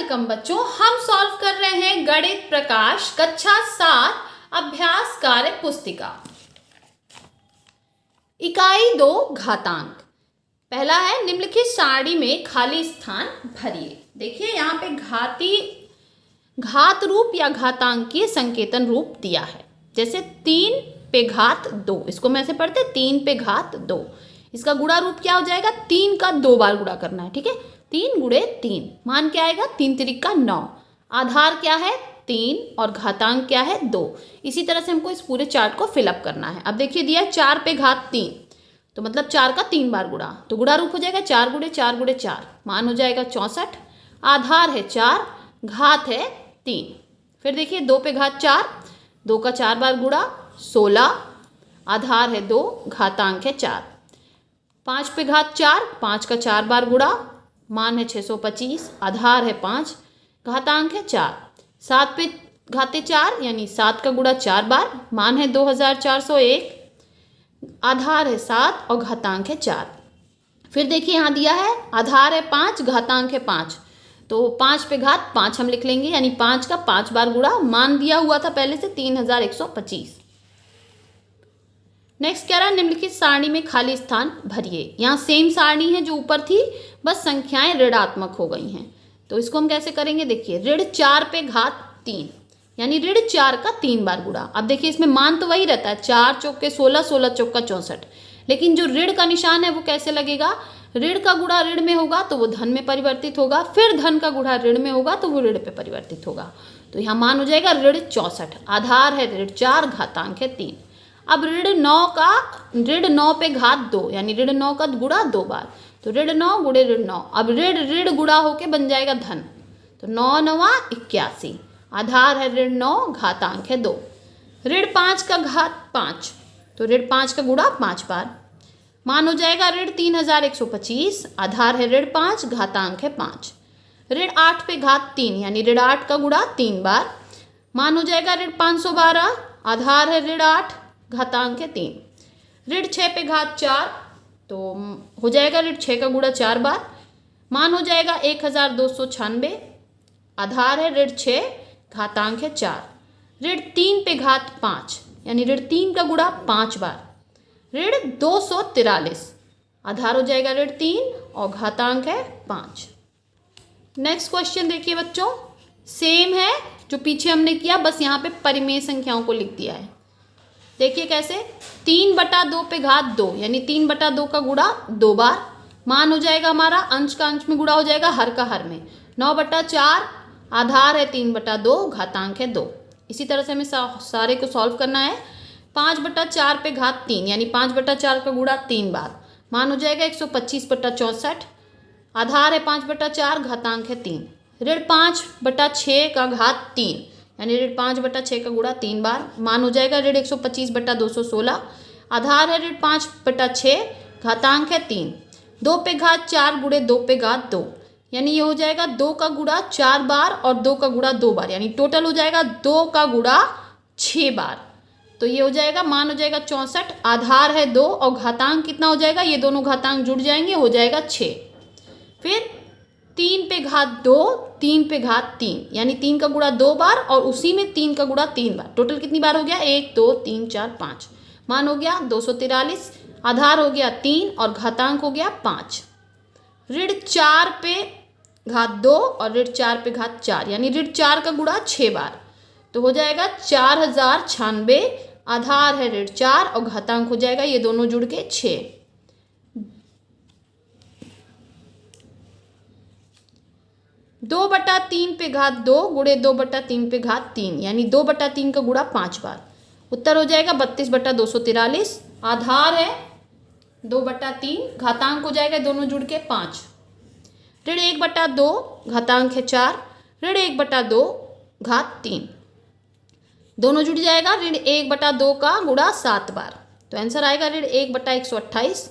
Welcome बच्चों। हम solve कर रहे हैं गणित प्रकाश कक्षा 7 अभ्यास कार्य पुस्तिका इकाई 2 घातांक। पहला है निम्नलिखित सारणी में खाली स्थान भरिए। देखिए यहाँ पे घात रूप या घातांकीय संकेतन रूप दिया है। जैसे 3 पे घात 2, इसको मैं ऐसे पढ़ते 3 पे घात 2। इसका गुणा रूप क्या हो जाएगा? 3 का 2 बार गुणा करना है, ठीक है। 3 गुणे 3, मान क्या आएगा? 3 तिरिक का 9। आधार क्या है? 3 और घातांक क्या है? 2। इसी तरह से हमको इस पूरे चार्ट को फिलअप करना है। अब देखिए दिया 4 पे घात 3, तो मतलब 4 का 3 बार गुणा, तो गुणा रूप हो जाएगा 4 गुणे 4 गुणे 4, मान हो जाएगा 64। आधार है 4, घात है 3। फिर देखिए 2 पे घात 4, 2 का 4 बार गुणा 16, आधार है 2, घातांक है 4। 5 पे घात 4, 5 का 4 बार गुणा, मान है 625, आधार है 5, घातांक है 4। 7 पे घाते 4 यानी 7 का गुणा 4 बार, मान है 2401, आधार है 7 और घातांक है 4। फिर देखिए यहाँ दिया है आधार है 5, घातांक है 5, तो 5 पे घात 5 हम लिख लेंगे, यानी 5 का 5 बार गुणा, मान दिया हुआ था पहले से 3125। नेक्स्ट क्या रहा? निम्नलिखित सारणी में खाली स्थान भरिए। यहाँ सेम सारणी है जो ऊपर थी, बस संख्याएं ऋणात्मक हो गई हैं। तो इसको हम कैसे करेंगे? देखिए ऋण 4 पे घात 3, यानी ऋण 4 का 3 बार गुणा। अब देखिए इसमें मान तो वही रहता है, 4 चौके 16, 16 चौका 64, लेकिन जो ऋण का निशान है वो कैसे लगेगा? ऋण का गुणा ऋण में होगा तो वो धन में परिवर्तित होगा, फिर धन का गुणा ऋण में होगा तो वो ऋण पे परिवर्तित होगा। तो यहाँ मान हो जाएगा ऋण 64, आधार है ऋण 4, घातांक है 3। अब ऋण 9 पे घात 2, यानी ऋण 9 का गुणा 2 बार, तो ऋण 9 गुणे ऋण 9। अब ऋण गुणा होके बन जाएगा धन, तो 9 9 81, आधार है ऋण 9, घातांक है 2। ऋण 5 का घात 5, तो ऋण 5 का गुणा 5 बार, मान हो जाएगा ऋण 3125, आधार है ऋण 5, घातांक है 5। ऋण 8 पे घात 3, यानी ऋण 8 का गुणा 3 बार, मान हो जाएगा ऋण 512, आधार है ऋण 8, घातांक है 3। ऋण 6 पे घात 4, तो हो जाएगा ऋण 6 का गुणा 4 बार, मान हो जाएगा 1296, आधार है ऋण 6, घातांक है 4। ऋण 3 पे घात 5, यानी ऋण 3 का गुणा 5 बार, ऋण 243, आधार हो जाएगा ऋण 3 और घातांक है 5। नेक्स्ट क्वेश्चन देखिए बच्चों, सेम है जो पीछे हमने किया, बस यहाँ पे परिमेय संख्याओं को लिख दिया है। देखिए कैसे? 3/2 पे घात 2, यानी 3/2 का गुणा 2 बार, मान हो जाएगा हमारा अंश का अंश में गुणा हो जाएगा, हर का हर में 9/4, आधार है 3/2, घातांक है 2। इसी तरह से हमें सारे को सॉल्व करना है। 5/4 पे घात 3, यानी 5/4 का गुणा 3 बार, मान हो जाएगा 125/64, आधार है 5/4, घातांक है 3। ऋण 5/6 का घात 3, यानी ऋण 5/6 का गुणा 3 बार, मान हो जाएगा ऋण 125/216, आधार है ऋण 5/6, घातांक है 3। 2 पे घात 4 गुणे 2 पे घात 2, यानी ये हो जाएगा 2 का गुणा 4 बार और 2 का गुणा 2 बार, यानी टोटल हो जाएगा 2 का गुणा 6 बार। तो ये हो जाएगा, मान हो जाएगा 64, आधार है 2 और घातांक कितना हो जाएगा? ये दोनों घातांक जुड़ जाएंगे, हो जाएगा 6। फिर 3 पे घात 2, 3 पे घात 3, यानी 3 का गुणा 2 बार और उसी में 3 का गुणा 3 बार, टोटल कितनी बार हो गया? 1 2 3 4 5, मान हो गया 243, आधार हो गया 3 और घातांक हो गया 5। ऋण 4 पे घात 2 और ऋण 4 पे घात 4, यानी ऋण 4 का गुणा 6 बार, तो हो जाएगा 4096, आधार है ऋण 4 और घातांक हो जाएगा ये दोनों जुड़ के 6। 2/3 पे घात 2 गुणे 2/3 पे घात 3, यानी 2/3 का गुणा 5 बार, उत्तर हो जाएगा 32/243, आधार है 2/3, घातांक हो जाएगा दोनों जुड़ के 5। ऋण 1/2, घातांक है 4, ऋण 1/2 घात 3, दोनों जुड़ जाएगा ऋण 1/2 का गुणा 7 बार, तो आंसर आएगा ऋण 1/128,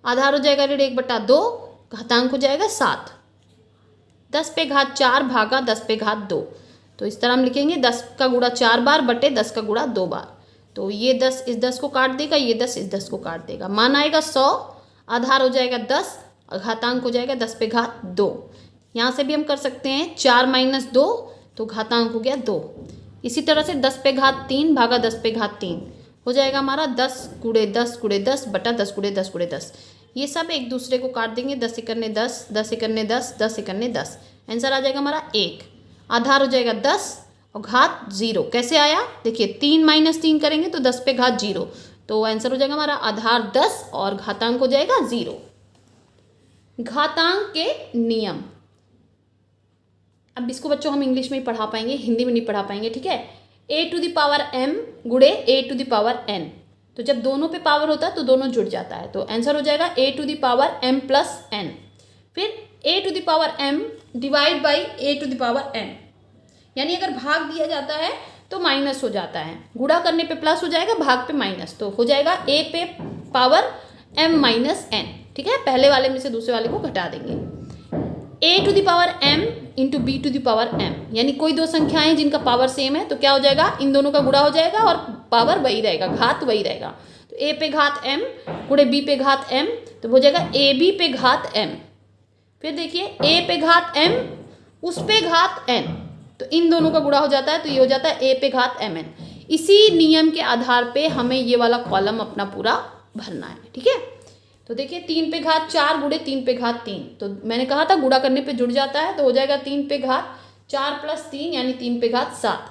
आधार हो जाएगा ऋण 1/2, घातांक हो जाएगा 7। 10 पे घात 4 भागा 10 पे घात 2, तो इस तरह हम लिखेंगे 10 का गुणा 4 बार बटे 10 का गुणा 2 बार, तो ये 10 इस 10 को काट देगा, ये 10 इस 10 को काट देगा, मान आएगा 100, आधार हो जाएगा 10 और घातांक हो जाएगा 10 पे घात 2। यहाँ से भी हम कर सकते हैं 4 माइनस 2, तो घातांक हो गया 2। इसी तरह से 10 पे घात 3 भागा 10 पे घात 3 हो जाएगा हमारा 10 गुणे 10 गुणे 10 बटा 10 गुणे 10 गुणे 10। ये सब एक दूसरे को काट देंगे, 10 एकन्ने 10, 10 एकन्ने 10, 10 एकन्ने 10। आंसर आ जाएगा हमारा 1। आधार हो जाएगा 10 और घात 0। कैसे आया देखिए, 3 माइनस 3 करेंगे तो 10 पे घात 0, तो आंसर हो जाएगा हमारा आधार 10 और घातांक हो जाएगा 0। घातांक के नियम, अब इसको बच्चों हम इंग्लिश में ही पढ़ा पाएंगे, हिंदी में नहीं पढ़ा पाएंगे, ठीक है। a to the power m गुणे a to the power n, तो जब दोनों पे पावर होता है तो दोनों जुड़ जाता है, तो आंसर हो जाएगा a to the power m plus n। फिर a to the power m divide by a to the power n, यानी अगर भाग दिया जाता है तो माइनस हो जाता है, गुणा करने पे प्लस हो जाएगा, भाग पे माइनस, तो हो जाएगा a पे पावर m माइनस n, ठीक है। पहले वाले में से दूसरे वाले को घटा देंगे। a to the power m into B to the power m, यानी कोई दो संख्याएं जिनका पावर सेम है तो क्या हो जाएगा, इन दोनों का गुणा हो जाएगा और पावर वही रहेगा, घात वही रहेगा। तो a पे घात m गुणे b पे घात m, तो हो जाएगा ab पे घात m। फिर देखिए a पे घात m उस पे घात n, तो इन दोनों का गुणा हो जाता है, तो ये हो जाता है a पे घात mn। इसी नियम के आधार पे हमें ये वाला कॉलम अपना पूरा भरना है, ठीक है। तो देखिए 3 पे घात 4 गुणे 3 पे घात 3, तो मैंने कहा था गुणा करने पे जुड़ जाता है, तो हो जाएगा 3 पे घात 4 प्लस 3 यानी 3 पे घात 7।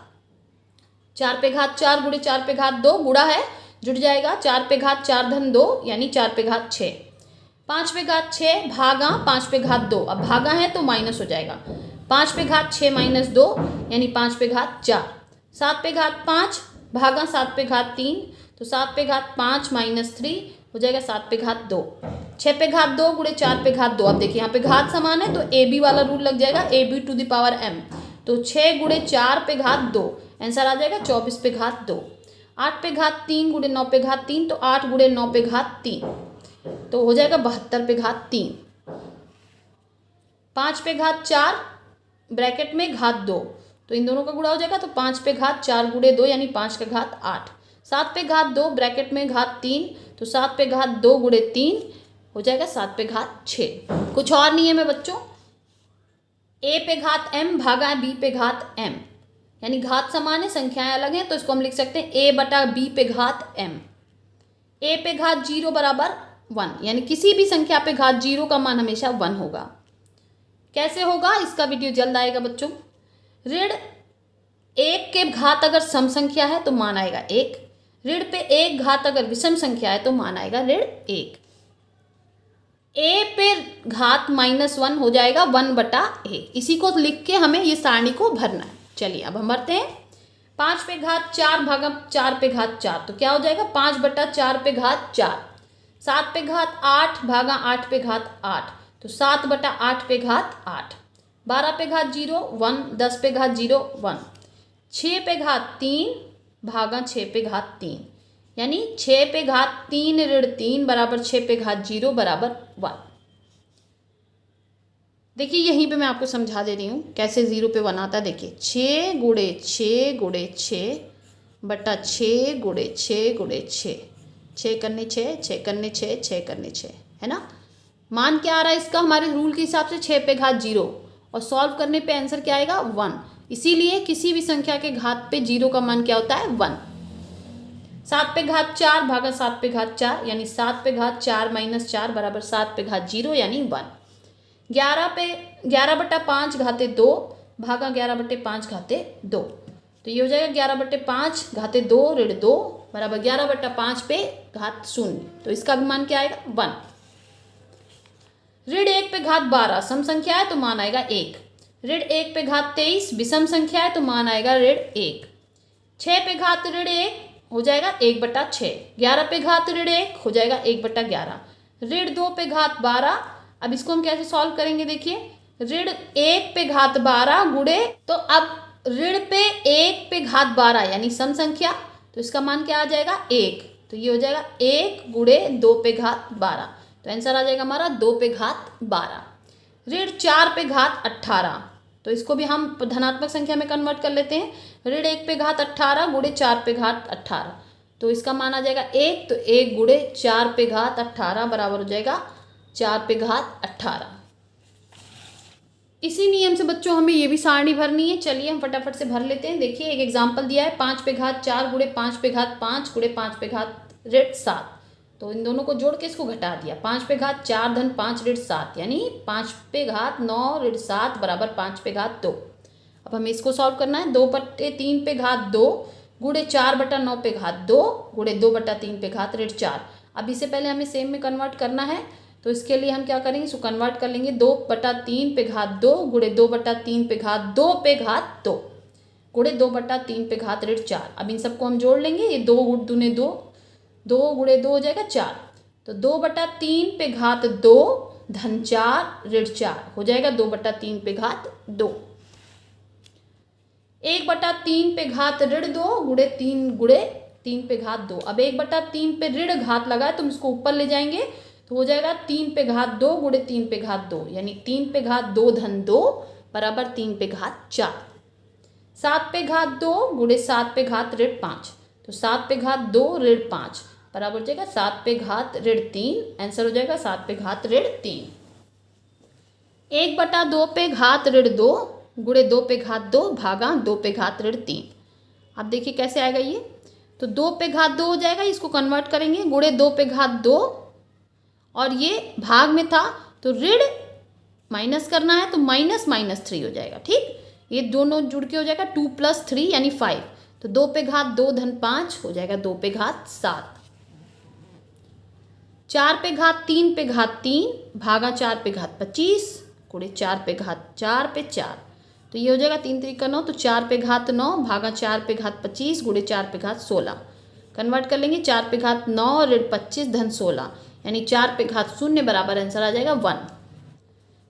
4 पे घात 4 गुणे 4 पे घात 2 गुणा है, जुड़ जाएगा 4 पे घात 4 धन 2 यानी 4 पे घात 6। 5 पे घात 6 भागा 5 पे घात 2, अब भागा है तो माइनस हो जाएगा, 5 पे घात 6 माइनस 2 यानी 5 पे घात 4। 7 पे घात 5 भागा 7 पे घात 3, तो 7 पे घात 5 माइनस 3 हो जाएगा 7 पे घात 2। 6 पे घात 2 गुणे 4 पे घात 2, अब देखिए यहाँ पे घात समान है तो ए बी वाला रूल लग जाएगा, A B to the power m, तो 6 गुणे 4 पे घात 2, आंसर आ जाएगा 24 पे घात 2। 8 पे घात 3 गुणे 9 पे घात 3, तो 8 गुणे 9 पे घात 3, तो हो जाएगा 72 पे घात 3। 5 पे घात 4 ब्रैकेट में घात 2, तो इन दोनों का गुणा हो जाएगा, तो 5 पे घात 4 गुणे 2 यानी 5 का घात 8। 7 पे घात 2 ब्रैकेट में घात 3, तो 7 पे घात 2 गुणे 3 हो जाएगा 7 पे घात 6। कुछ और नियम है बच्चों, a पे घात m भागा b पे घात m, यानी घात समान है संख्याएं अलग हैं, तो इसको हम लिख सकते हैं a बटा b पे घात m। a पे घात 0 बराबर 1, यानी किसी भी संख्या पे घात 0 का मान हमेशा 1 होगा। कैसे होगा इसका वीडियो जल्द आएगा बच्चों। ऋण 1 के घात अगर सम संख्या है तो मान आएगा 1, ऋण पे 1 घात अगर विषम संख्या है तो मान आएगा ऋण 1। a पे घात -1 हो जाएगा 1 बटा a, इसी को लिख के हमें ये सारणी को भरना है। चलिए अब हम भरते हैं। 5 पे घात 4 भागा 4 पे घात 4, तो क्या हो जाएगा 5 बटा 4 पे घात 4। 7 पे घात 8 भागा 8 पे घात 8, तो 7 बटा 8 पे घात 8। 12 पे घात 0 1, 10 पे घात 0 1। 6 पे घात 3 भागा 6 पे घात 3, यानी 6 पे घात 3 ऋण 3 बराबर 6 पे घात 0 बराबर 1। देखिए यहीं पे मैं आपको समझा दे रही हूँ कैसे 0 पे 1 आता है। देखिए 6 गुणे 6 गुणे 6 बटा 6 गुणे 6 गुणे 6, 6 करने 6, 6 करने 6, 6 करने 6, है ना। मान क्या आ रहा है इसका, हमारे रूल के हिसाब से 6 पे घात 0, और सॉल्व करने पे आंसर क्या आएगा 1। इसीलिए किसी भी संख्या के घात पे 0 का मान क्या होता है 1। 7 पे घात 4 भागा 7 पे घात 4, यानी 7 पे घात 4 माइनस 4 बराबर 7 पे घात 0 यानी 1। 11 बटा 5 घाते 2 भागा 11 बटे 5 घाते 2, तो ये हो जाएगा 11 बटे 5 घाते 2 ऋण 2 बराबर 11 बटा 5 पे घात 0, तो इसका भी मान क्या आएगा 1। ऋण 1 पे घात 12 सम संख्या है तो मान आएगा 1। ऋण 1 पे घात 23 विषम संख्या है तो मान आएगा ऋण 1। 6 पे घात ऋण 1 हो जाएगा 1 बटा 6। 11 पे घात ऋण 1 हो जाएगा 1 बटा 11। ऋण 2 पे घात 12, अब इसको हम कैसे सॉल्व करेंगे, देखिए ऋण 1 पे घात 12 गुणे, तो अब ऋण पे 1 पे घात 12 यानी सम संख्या, तो इसका मान क्या आ जाएगा 1, तो ये हो जाएगा 1 गुणे 2 पे घात 12, तो आंसर आ जाएगा हमारा 2 पे घात 12। ऋण 4 पे घात 18, तो इसको भी हम धनात्मक संख्या में कन्वर्ट कर लेते हैं। ऋण 1 पे घात 18 गुणे 4 पे घात 18, तो इसका मान आ जाएगा 1, तो 1 गुणे 4 पे घात 18 बराबर हो जाएगा 4 पे घात 18। इसी नियम से बच्चों हमें ये भी सारणी भरनी है। चलिए हम फटाफट से भर लेते हैं। देखिए एक एग्जाम्पल दिया है 5 पे घात 4 गुणे 5 पे घात 5 गुणे 5 पे घात ऋण 7। तो इन दोनों को जोड़ के इसको घटा दिया। 5 पे घात 4 धन 5 ऋण 7 यानी 5 पे घात 9 ऋण 7 बराबर 5 पे घात 2। अब हमें इसको सॉल्व करना है। 2/3 पे घात 2 गुणे 4/9 पे घात 2 गुणे 2/3 पे घात ऋण 4। अब इससे पहले हमें सेम में कन्वर्ट करना है, तो इसके लिए हम क्या करेंगे, इसको कन्वर्ट कर लेंगे। 2/3 पे घात 2 गुणे 2/3 पे घात 2 पे घात 2 गुणे 2/3 पे घात ऋण 4। अब इन सबको हम जोड़ लेंगे। ये 2 दूने 2, 2 गुणे 2 हो जाएगा 4। तो 2/3 पे घात 2 धन 4 ऋण 4 हो जाएगा 2/3 पे घात 2। 1/3 पे घात ऋण 2 गुणे 3 पे घात 2। अब 1/3 पे ऋण घात लगा है तो हम इसको ऊपर ले जाएंगे, तो हो जाएगा 3 पे घात 2 गुणे 3 पे घात 2 यानी 3 पे घात 2 धन 2 बराबर 3 पे घात 4। 7 पे घात 2 गुणे 7 पे घात ऋण 5, तो 7 पे घात 2 ऋण 5 बराबर हो जाएगा 7 पे घात ऋण 3। आंसर हो जाएगा 7 पे घात ऋण 3। 1/2 पे घात ऋण 2 गुणे 2 पे घात 2 भागा 2 पे घात ऋण 3। अब देखिए कैसे आएगा ये, तो 2 पे घात 2 हो जाएगा, इसको कन्वर्ट करेंगे गुणे 2 पे घात 2 और ये भाग में था तो ऋण माइनस करना है तो माइनस माइनस 3 हो जाएगा। ठीक, ये दोनों जुड़ के हो जाएगा 2 + 3 यानी 5। तो 2 पे घात 2 धन 5 हो जाएगा 2 पे घात 7। 4 पे घात 3 पे घात 3 भागा 4 पे घात 25 गुणे 4 पे घात 4 पे 4, तो ये हो जाएगा 3 × 3 = 9, तो 4 पे घात 9 भागा 4 पे घात 25 गुणे 4 पे घात 16। कन्वर्ट कर लेंगे 4 पे घात 9 ऋण 25 धन 16 यानी 4 पे घात 0 बराबर आंसर आ जाएगा 1।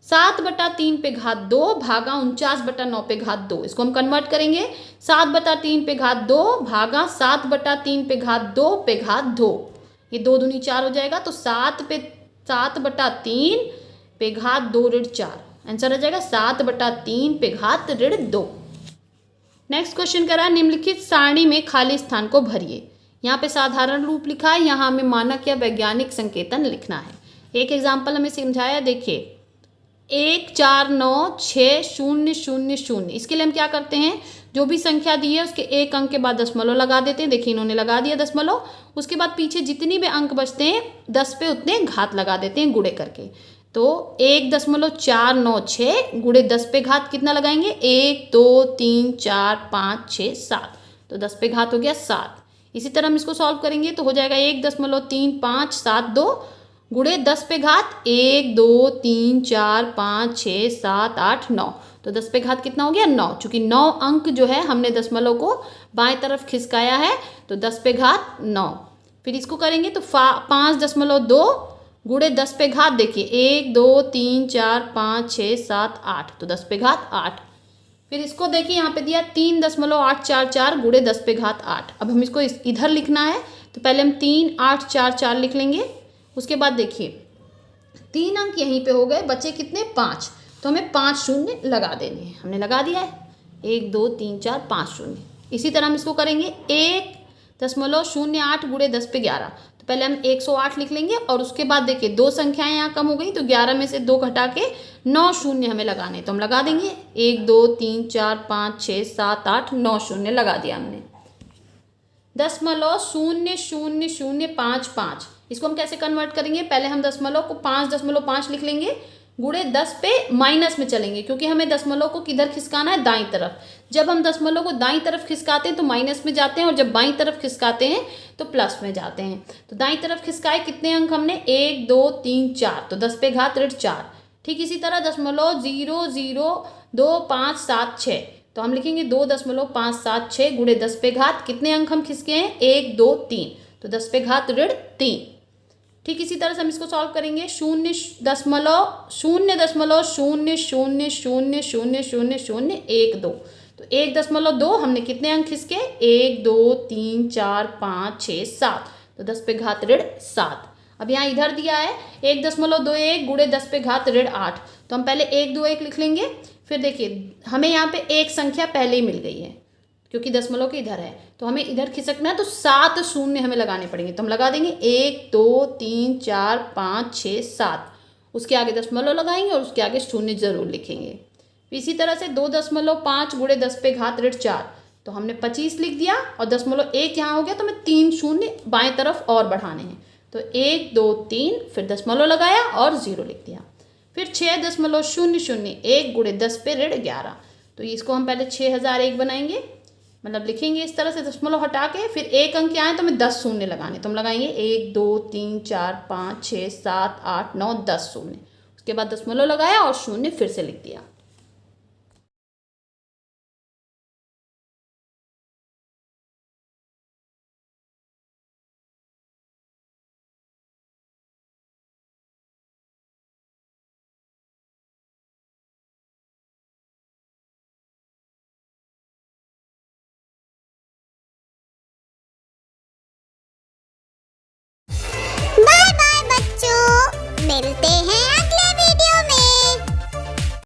7/3 पे घात 2 भागा 49/9 पे घात 2, इसको हम कन्वर्ट करेंगे। 7/3 पे घात 2 भागा 7/3 पे घात 2 पे घात 2, ये 2 दूनी 4 हो जाएगा, तो 7/3 पे घात 2 ऋण 4 आंसर आ जाएगा 7/3 पे घात ऋण 2। नेक्स्ट क्वेश्चन करा, निम्नलिखित सारणी में खाली स्थान को भरिए। यहाँ पे साधारण रूप लिखा है, यहाँ हमें मानक या वैज्ञानिक संकेतन लिखना है। एक एग्जाम्पल हमें समझाया, देखिए 1 4 9 6 0 0 0। इसके लिए हम क्या करते हैं, जो भी संख्या दी है उसके एक अंक के बाद दशमलव लगा देते हैं। देखिए इन्होंने लगा दिया दशमलव, उसके बाद पीछे जितनी भी अंक बचते हैं 10 पे उतने घात लगा देते हैं गुणे करके। तो 1.496 गुणे 10 पे घात कितना लगाएंगे, 1 2 3 4 5 6 7, तो 10 पे घात हो गया 7। इसी तरह हम इसको सॉल्व करेंगे तो हो जाएगा 1.3572 गुणे 10 पे घात 1 2 3 4 5 6 7 8 9, तो 10 पे घात कितना हो गया 9। चूंकि 9 अंक जो है हमने दशमलव को बाएं तरफ खिसकाया है तो 10 पे घात 9। फिर इसको करेंगे तो 5.2 गुणे 10 पे घात, देखिए 1 2 3 4 5 6 7 8, तो 10 पे घात 8। फिर इसको देखिए यहाँ पे दिया 3.844 गुणे 10 पे घात 8। अब हम इसको इधर लिखना है तो पहले हम 3.844 लिख लेंगे। उसके बाद देखिए 3 अंक यहीं पे हो गए, बचे कितने 5, तो हमें 5 शून्य लगा देने हैं। हमने लगा दिया है 1 2 3 4 5 शून्य। इसी तरह हम इसको करेंगे 1.08 गुणे 10 पे 11, तो पहले हम 108 लिख लेंगे और उसके बाद देखिए 2 संख्याएं यहाँ कम हो गई, तो 11 में से 2 घटा के 9 शून्य हमें लगाने, तो हम लगा देंगे 1 2 3 4 5 6 7 8 9 शून्य लगा दिया हमने। 0.000555, इसको हम कैसे कन्वर्ट करेंगे, पहले हम दशमलव को 5.5 लिख लेंगे गुणे 10 पे माइनस में चलेंगे, क्योंकि हमें दशमलव को किधर खिसकाना है, दाईं तरफ। जब हम दशमलव को दाईं तरफ खिसकाते हैं तो माइनस में जाते हैं और जब बाईं तरफ खिसकाते हैं तो प्लस में जाते हैं। तो दाईं तरफ खिसकाए कितने अंक हमने 1 2 3 4, तो 10 पे घात ऋण 4। ठीक इसी तरह 0.002576, तो हम लिखेंगे 2.576 गुणे 10 पे घात कितने अंक हम खिसके हैं 1 2 3, तो 10 पे घात ऋण 3। ठीक इसी तरह से हम इसको सॉल्व करेंगे 0.0000000001 2, तो 1.2 हमने कितने अंक खिसके 1 2 3 4 5 6 7, तो 10 पे घात ऋण 7। अब यहाँ इधर दिया है 1.21 गुणे 10 पे घात ऋण 8, तो हम पहले 1 2 1 लिख लेंगे। फिर देखिए हमें यहाँ पे एक संख्या पहले ही मिल गई है क्योंकि दशमलव के इधर है, तो हमें इधर खिसकना है तो 7 शून्य हमें लगाने पड़ेंगे, तो हम लगा देंगे 1 2 3 4 5 6 7, उसके आगे दशमलव लगाएंगे और उसके आगे शून्य जरूर लिखेंगे। इसी तरह से 2.5 गुणे 10 पे घात ऋण 4, तो हमने 25 लिख दिया और 0.1 यहाँ हो गया, तो हमें 3 शून्य बाएं तरफ और बढ़ाने हैं। तो 1 2 3, फिर दशमलव लगाया और 0 लिख दिया। फिर 6.001 गुणे 10 पे ऋण 11, तो इसको हम पहले 6001 बनाएंगे, मतलब लिखेंगे इस तरह से दशमलव हटा के, फिर एक अंक यहाँ है तो हमें 10 शून्य लगाने, तो हम लगाएंगे 1 2 3 4 5 6 7 8 9 10 शून्य, उसके बाद दशमलव लगाया और शून्य फिर से लिख दिया।